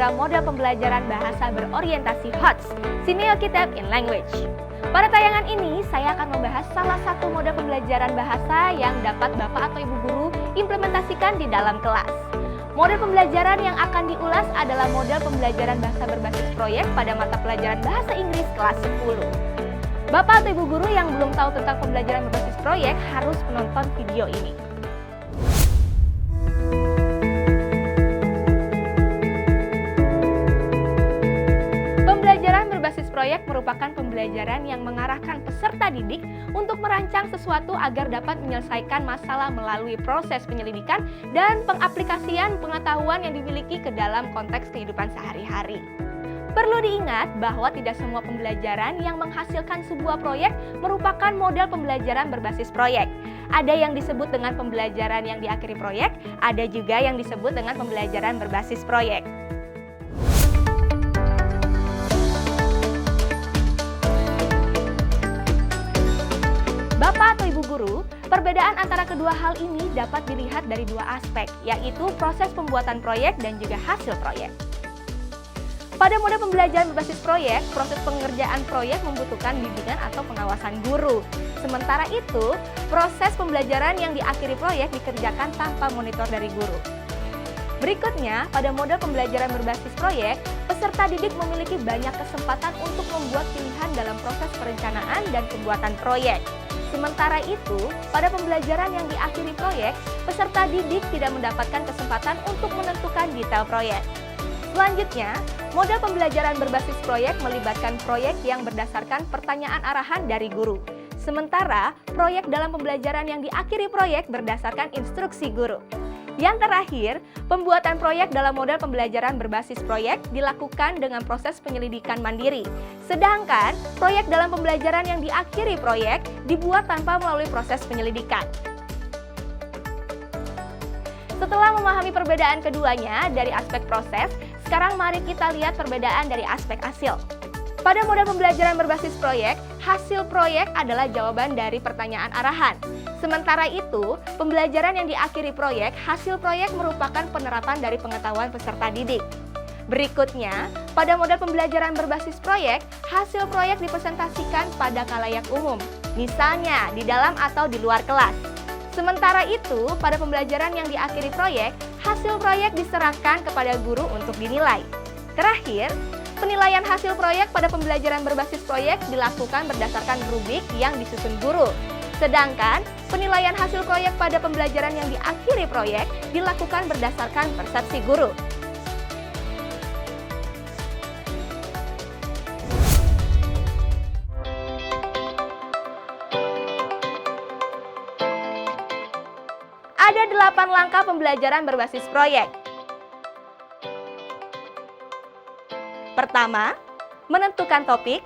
program model pembelajaran bahasa berorientasi HOTS, Simeo Kitab in Language. Pada tayangan ini, saya akan membahas salah satu model pembelajaran bahasa yang dapat Bapak atau Ibu guru implementasikan di dalam kelas. Model pembelajaran yang akan diulas adalah model pembelajaran bahasa berbasis proyek pada mata pelajaran Bahasa Inggris kelas 10. Bapak atau Ibu guru yang belum tahu tentang pembelajaran berbasis proyek harus menonton video ini. Pembelajaran berbasis proyek merupakan pembelajaran yang mengarahkan peserta didik untuk merancang sesuatu agar dapat menyelesaikan masalah melalui proses penyelidikan dan pengaplikasian pengetahuan yang dimiliki ke dalam konteks kehidupan sehari-hari. Perlu diingat bahwa tidak semua pembelajaran yang menghasilkan sebuah proyek merupakan model pembelajaran berbasis proyek. Ada yang disebut dengan pembelajaran yang diakhiri proyek, ada juga yang disebut dengan pembelajaran berbasis proyek. Bapak atau Ibu guru, perbedaan antara kedua hal ini dapat dilihat dari dua aspek, yaitu proses pembuatan proyek dan juga hasil proyek. Pada model pembelajaran berbasis proyek, proses pengerjaan proyek membutuhkan bimbingan atau pengawasan guru. Sementara itu, proses pembelajaran yang diakhiri proyek dikerjakan tanpa monitor dari guru. Berikutnya, pada model pembelajaran berbasis proyek, peserta didik memiliki banyak kesempatan untuk membuat pilihan dalam proses perencanaan dan pembuatan proyek. Sementara itu, pada pembelajaran yang diakhiri proyek, peserta didik tidak mendapatkan kesempatan untuk menentukan detail proyek. Selanjutnya, model pembelajaran berbasis proyek melibatkan proyek yang berdasarkan pertanyaan arahan dari guru. Sementara, proyek dalam pembelajaran yang diakhiri proyek berdasarkan instruksi guru. Yang terakhir, pembuatan proyek dalam model pembelajaran berbasis proyek dilakukan dengan proses penyelidikan mandiri. Sedangkan, proyek dalam pembelajaran yang diakhiri proyek dibuat tanpa melalui proses penyelidikan. Setelah memahami perbedaan keduanya dari aspek proses, sekarang mari kita lihat perbedaan dari aspek hasil. Pada model pembelajaran berbasis proyek, hasil proyek adalah jawaban dari pertanyaan arahan. Sementara itu, pembelajaran yang diakhiri proyek, hasil proyek merupakan penerapan dari pengetahuan peserta didik. Berikutnya, pada model pembelajaran berbasis proyek, hasil proyek dipresentasikan pada khalayak umum, misalnya di dalam atau di luar kelas. Sementara itu, pada pembelajaran yang diakhiri proyek, hasil proyek diserahkan kepada guru untuk dinilai. Terakhir, penilaian hasil proyek pada pembelajaran berbasis proyek dilakukan berdasarkan rubrik yang disusun guru. Sedangkan, penilaian hasil proyek pada pembelajaran yang diakhiri proyek dilakukan berdasarkan persepsi guru. Ada 8 langkah pembelajaran berbasis proyek. Pertama, menentukan topik.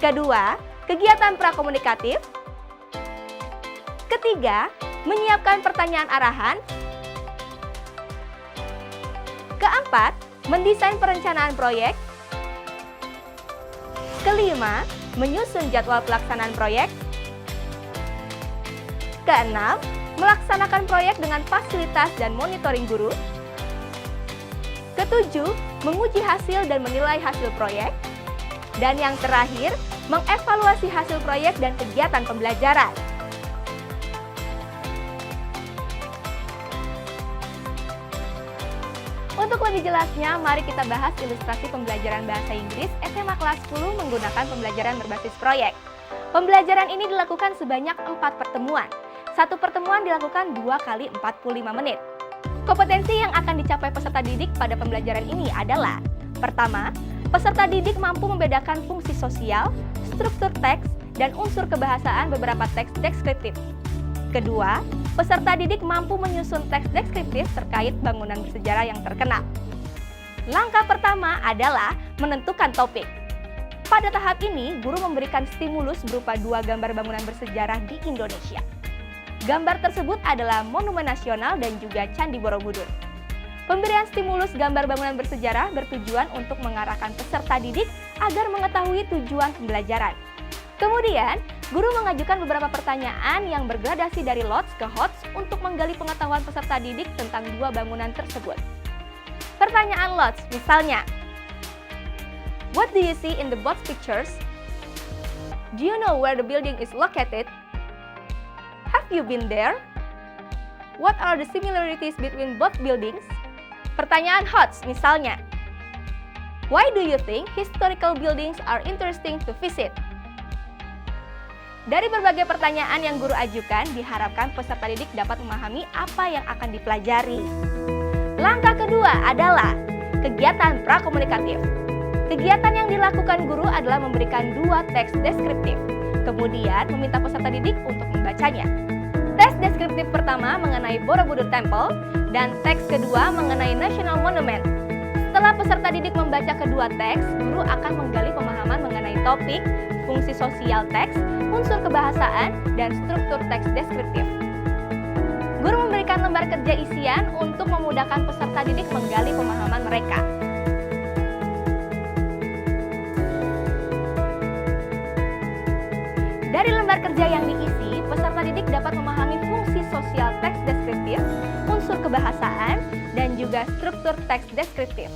Kedua, kegiatan prakomunikatif. Ketiga, menyiapkan pertanyaan arahan. Keempat, mendesain perencanaan proyek. Kelima, menyusun jadwal pelaksanaan proyek. Keenam, melaksanakan proyek dengan fasilitas dan monitoring guru. Ketujuh, menguji hasil dan menilai hasil proyek. Dan yang terakhir, mengevaluasi hasil proyek dan kegiatan pembelajaran. Untuk lebih jelasnya, mari kita bahas ilustrasi pembelajaran bahasa Inggris SMA kelas 10 menggunakan pembelajaran berbasis proyek. Pembelajaran ini dilakukan sebanyak 4 pertemuan. Satu pertemuan dilakukan 2 kali 45 menit. Kompetensi yang akan dicapai peserta didik pada pembelajaran ini adalah: pertama, peserta didik mampu membedakan fungsi sosial, struktur teks, dan unsur kebahasaan beberapa teks deskriptif. Kedua, peserta didik mampu menyusun teks deskriptif terkait bangunan bersejarah yang terkenal. Langkah pertama adalah menentukan topik. Pada tahap ini, guru memberikan stimulus berupa 2 gambar bangunan bersejarah di Indonesia. Gambar tersebut adalah Monumen Nasional dan juga Candi Borobudur. Pemberian stimulus gambar bangunan bersejarah bertujuan untuk mengarahkan peserta didik agar mengetahui tujuan pembelajaran. Kemudian, guru mengajukan beberapa pertanyaan yang bergradasi dari LOTS ke HOTS untuk menggali pengetahuan peserta didik tentang 2 bangunan tersebut. Pertanyaan lots, misalnya, what do you see in the both pictures? Do you know where the building is located? Have you been there? What are the similarities between both buildings? Pertanyaan hots, misalnya, why do you think historical buildings are interesting to visit? Dari berbagai pertanyaan yang guru ajukan, diharapkan peserta didik dapat memahami apa yang akan dipelajari. Langkah kedua adalah kegiatan prakomunikatif. Kegiatan yang dilakukan guru adalah memberikan 2 teks deskriptif, kemudian meminta peserta didik untuk membacanya. Teks deskriptif pertama mengenai Borobudur Temple, dan teks kedua mengenai National Monument. Setelah peserta didik membaca kedua teks, guru akan menggali pemahaman mengenai topik, fungsi sosial teks, unsur kebahasaan, dan struktur teks deskriptif. Guru memberikan lembar kerja isian untuk memudahkan peserta didik menggali pemahaman mereka. Dari lembar kerja yang diisi, peserta didik dapat memahami fungsi sosial teks deskriptif, unsur kebahasaan, dan juga struktur teks deskriptif.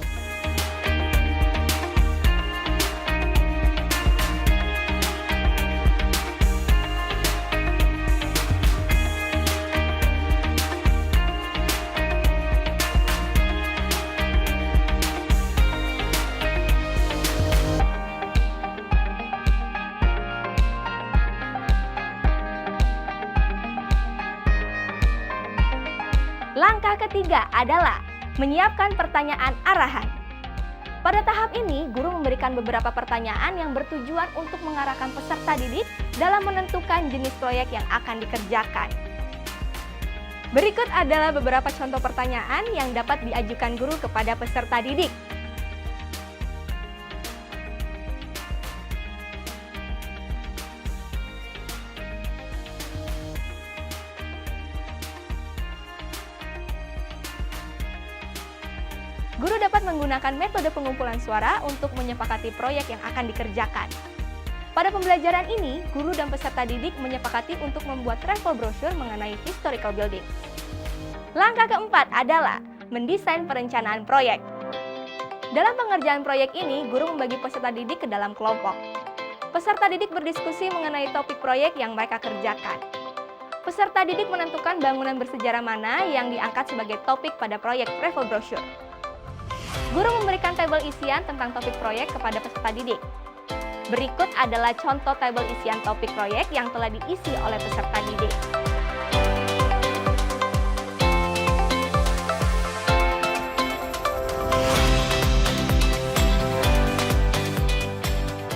Langkah ketiga adalah menyiapkan pertanyaan arahan. Pada tahap ini, guru memberikan beberapa pertanyaan yang bertujuan untuk mengarahkan peserta didik dalam menentukan jenis proyek yang akan dikerjakan. Berikut adalah beberapa contoh pertanyaan yang dapat diajukan guru kepada peserta didik. Guru dapat menggunakan metode pengumpulan suara untuk menyepakati proyek yang akan dikerjakan. Pada pembelajaran ini, guru dan peserta didik menyepakati untuk membuat travel brochure mengenai historical building. Langkah keempat adalah mendesain perencanaan proyek. Dalam pengerjaan proyek ini, guru membagi peserta didik ke dalam kelompok. Peserta didik berdiskusi mengenai topik proyek yang mereka kerjakan. Peserta didik menentukan bangunan bersejarah mana yang diangkat sebagai topik pada proyek travel brochure. Guru memberikan tabel isian tentang topik proyek kepada peserta didik. Berikut adalah contoh tabel isian topik proyek yang telah diisi oleh peserta didik.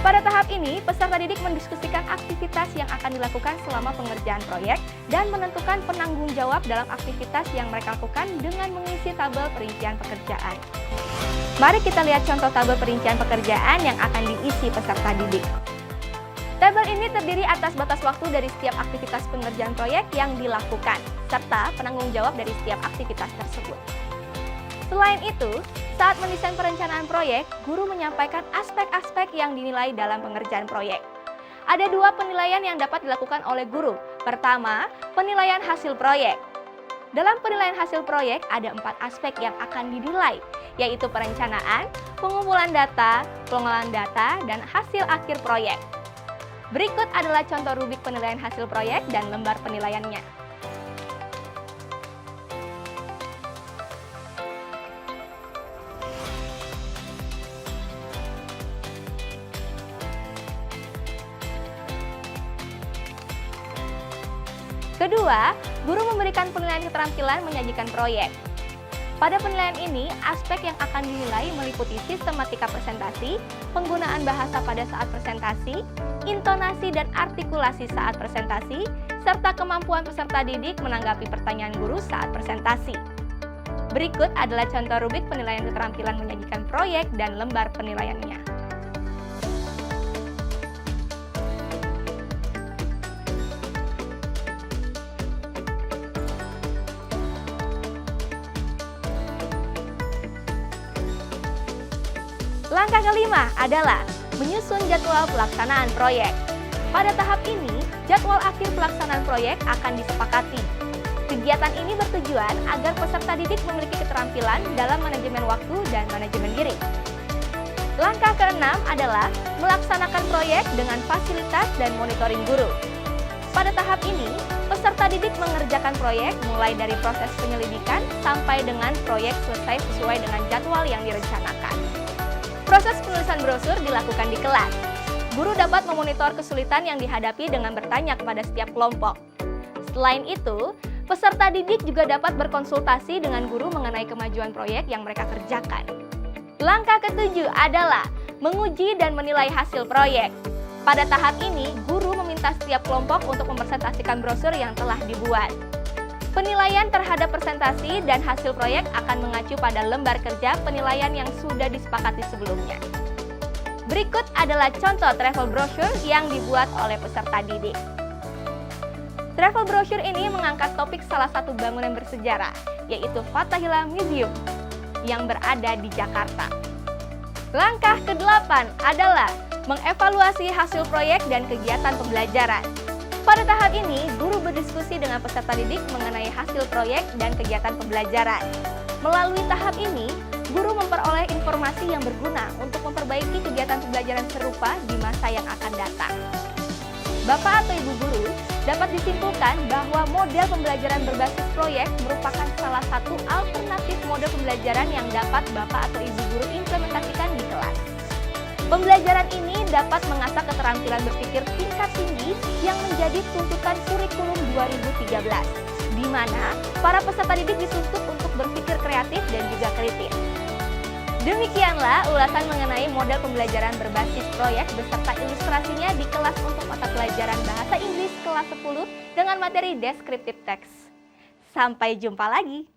Pada tahap ini, peserta didik mendiskusikan aktivitas yang akan dilakukan selama pengerjaan proyek dan menentukan penanggung jawab dalam aktivitas yang mereka lakukan dengan mengisi tabel perincian pekerjaan. Mari kita lihat contoh tabel perincian pekerjaan yang akan diisi peserta didik. Tabel ini terdiri atas batas waktu dari setiap aktivitas pengerjaan proyek yang dilakukan, serta penanggung jawab dari setiap aktivitas tersebut. Selain itu, saat mendesain perencanaan proyek, guru menyampaikan aspek-aspek yang dinilai dalam pengerjaan proyek. Ada 2 penilaian yang dapat dilakukan oleh guru. Pertama, penilaian hasil proyek. Dalam penilaian hasil proyek, ada 4 aspek yang akan dinilai, yaitu perencanaan, pengumpulan data, pengelolaan data, dan hasil akhir proyek. Berikut adalah contoh rubrik penilaian hasil proyek dan lembar penilaiannya. Kedua, guru memberikan penilaian keterampilan menyajikan proyek. Pada penilaian ini, aspek yang akan dinilai meliputi sistematika presentasi, penggunaan bahasa pada saat presentasi, intonasi dan artikulasi saat presentasi, serta kemampuan peserta didik menanggapi pertanyaan guru saat presentasi. Berikut adalah contoh rubrik penilaian keterampilan menyajikan proyek dan lembar penilaiannya. Langkah kelima adalah menyusun jadwal pelaksanaan proyek. Pada tahap ini, jadwal akhir pelaksanaan proyek akan disepakati. Kegiatan ini bertujuan agar peserta didik memiliki keterampilan dalam manajemen waktu dan manajemen diri. Langkah keenam adalah melaksanakan proyek dengan fasilitas dan monitoring guru. Pada tahap ini, peserta didik mengerjakan proyek mulai dari proses penyelidikan sampai dengan proyek selesai sesuai dengan jadwal yang direncanakan. Proses penulisan brosur dilakukan di kelas. Guru dapat memonitor kesulitan yang dihadapi dengan bertanya kepada setiap kelompok. Selain itu, peserta didik juga dapat berkonsultasi dengan guru mengenai kemajuan proyek yang mereka kerjakan. Langkah ketujuh adalah menguji dan menilai hasil proyek. Pada tahap ini, guru meminta setiap kelompok untuk mempresentasikan brosur yang telah dibuat. Penilaian terhadap presentasi dan hasil proyek akan mengacu pada lembar kerja penilaian yang sudah disepakati sebelumnya. Berikut adalah contoh travel brochure yang dibuat oleh peserta didik. Travel brochure ini mengangkat topik salah satu bangunan bersejarah, yaitu Fathahillah Museum, yang berada di Jakarta. Langkah ke-8 adalah mengevaluasi hasil proyek dan kegiatan pembelajaran. Pada tahap ini, guru berdiskusi dengan peserta didik mengenai hasil proyek dan kegiatan pembelajaran. Melalui tahap ini, guru memperoleh informasi yang berguna untuk memperbaiki kegiatan pembelajaran serupa di masa yang akan datang. Bapak atau Ibu guru, dapat disimpulkan bahwa model pembelajaran berbasis proyek merupakan salah satu alternatif model pembelajaran yang dapat Bapak atau Ibu guru implementasikan di kelas. Pembelajaran ini dapat mengasah keterampilan berpikir tingkat tinggi yang menjadi tuntutan kurikulum 2013, di mana para peserta didik dituntut untuk berpikir kreatif dan juga kritis. Demikianlah ulasan mengenai model pembelajaran berbasis proyek beserta ilustrasinya di kelas untuk mata pelajaran Bahasa Inggris kelas 10 dengan materi descriptive text. Sampai jumpa lagi!